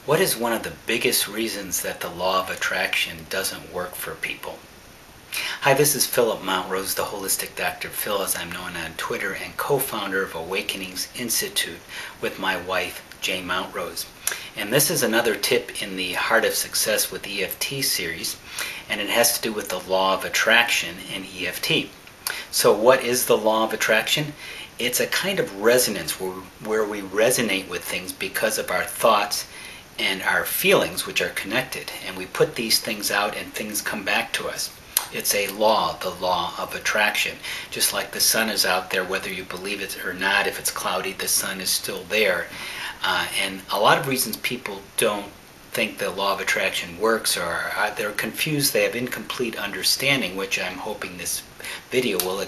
What is one of the biggest reasons that the law of attraction doesn't work for people? Hi, this is Philip Montrose, the Holistic Dr. Phil, as I'm known on Twitter, and co-founder of Awakenings Institute with my wife, Jane Montrose. And this is another tip in the Heart of Success with EFT series, and it has to do with the law of attraction and EFT. So what is the law of attraction? It's a kind of resonance where we resonate with things because of our thoughts and our feelings, which are connected. And we put these things out and things come back to us. It's a law, the law of attraction. Just like the sun is out there, whether you believe it or not, if it's cloudy, the sun is still there. And a lot of reasons people don't think the law of attraction works, or they're confused, they have incomplete understanding, which I'm hoping this video will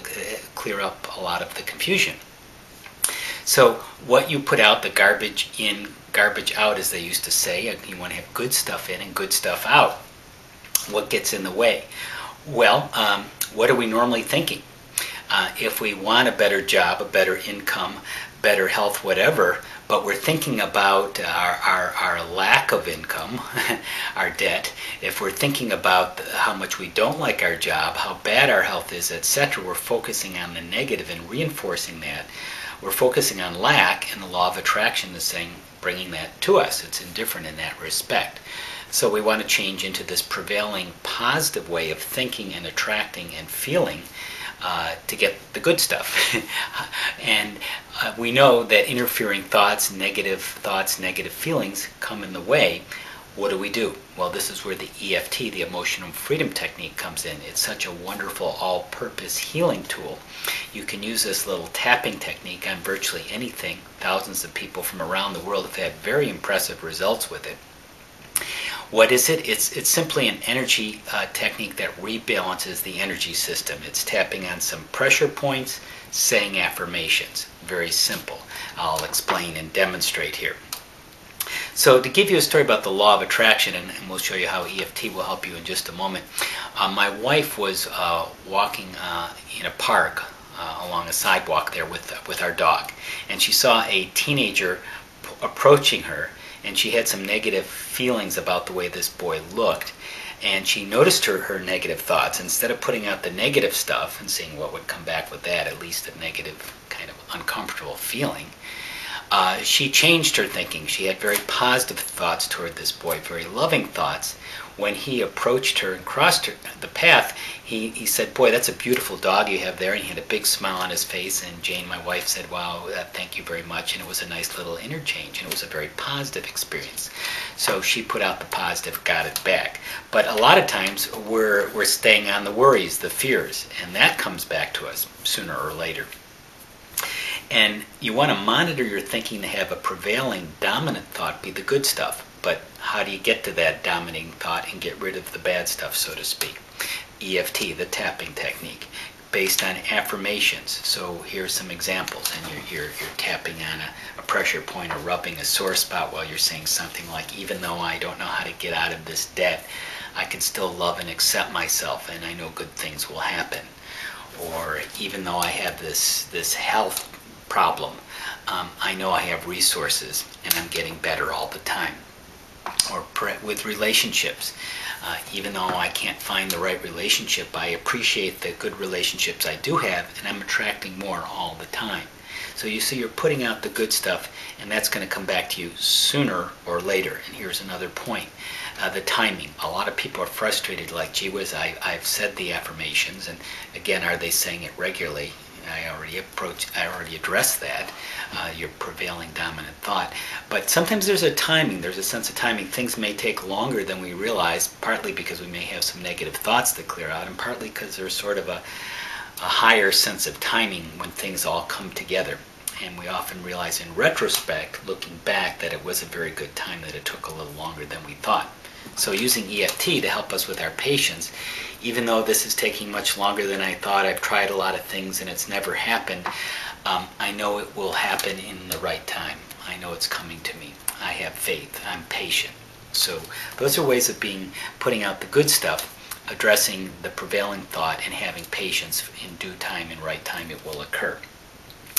clear up a lot of the confusion. So what you put out, the garbage in, garbage out, as they used to say. You want to have good stuff in and good stuff out. What gets in the way? Well, what are we normally thinking? If we want a better job, a better income, better health, whatever, but we're thinking about our lack of income, our debt, if we're thinking about how much we don't like our job, how bad our health is, etc., we're focusing on the negative and reinforcing that. We're focusing on lack, and the law of attraction is saying, bringing that to us. It's indifferent in that respect. So we want to change into this prevailing positive way of thinking and attracting and feeling to get the good stuff. And we know that interfering thoughts, negative feelings come in the way. What do? Well, this is where the EFT, the Emotional Freedom Technique, comes in. It's such a wonderful all-purpose healing tool. You can use this little tapping technique on virtually anything. Thousands of people from around the world have had very impressive results with it. What is it? It's simply an energy technique that rebalances the energy system. It's tapping on some pressure points, saying affirmations. Very simple. I'll explain and demonstrate here. So to give you a story about the law of attraction, and we'll show you how EFT will help you in just a moment. My wife was walking in a park along a sidewalk there with our dog, and she saw a teenager approaching her, and she had some negative feelings about the way this boy looked. And she noticed her negative thoughts. Instead of putting out the negative stuff and seeing what would come back with that, at least a negative kind of uncomfortable feeling, she changed her thinking. She had very positive thoughts toward this boy, very loving thoughts. When he approached her and crossed the path, he said, "Boy, that's a beautiful dog you have there." And he had a big smile on his face. And Jane, my wife, said, "Wow, thank you very much." And it was a nice little interchange, and it was a very positive experience. So she put out the positive, got it back. But a lot of times we're staying on the worries, the fears, and that comes back to us sooner or later. And you want to monitor your thinking to have a prevailing dominant thought be the good stuff. But how do you get to that dominating thought and get rid of the bad stuff, so to speak? EFT, the tapping technique, based on affirmations. So here's some examples, and you're tapping on a pressure point or rubbing a sore spot while you're saying something like, "Even though I don't know how to get out of this debt, I can still love and accept myself, and I know good things will happen." Or, "Even though I have this health problem, I know I have resources, and I'm getting better all the time." Or with relationships, "Even though I can't find the right relationship, I appreciate the good relationships I do have, and I'm attracting more all the time." So you see, you're putting out the good stuff, and that's going to come back to you sooner or later. And here's another point. The timing. A lot of people are frustrated, like, "Gee whiz, I've said the affirmations, and again, are they saying it regularly?" I already addressed that, your prevailing dominant thought. But sometimes there's a timing, there's a sense of timing. Things may take longer than we realize, partly because we may have some negative thoughts to clear out, and partly because there's sort of a higher sense of timing when things all come together. And we often realize in retrospect, looking back, that it was a very good time, that it took a little longer than we thought. So using EFT to help us with our patience, even though this is taking much longer than I thought, I've tried a lot of things and it's never happened, I know it will happen in the right time. I know it's coming to me. I have faith. I'm patient. So those are ways of putting out the good stuff, addressing the prevailing thought, and having patience. In due time and right time it will occur.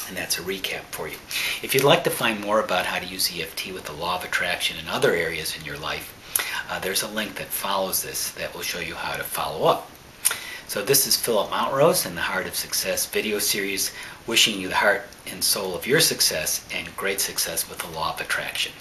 And that's a recap for you. If you'd like to find more about how to use EFT with the law of attraction in other areas in your life, there's a link that follows this that will show you how to follow up. So this is Philip Mountrose in the Heart of Success video series, wishing you the heart and soul of your success and great success with the law of attraction.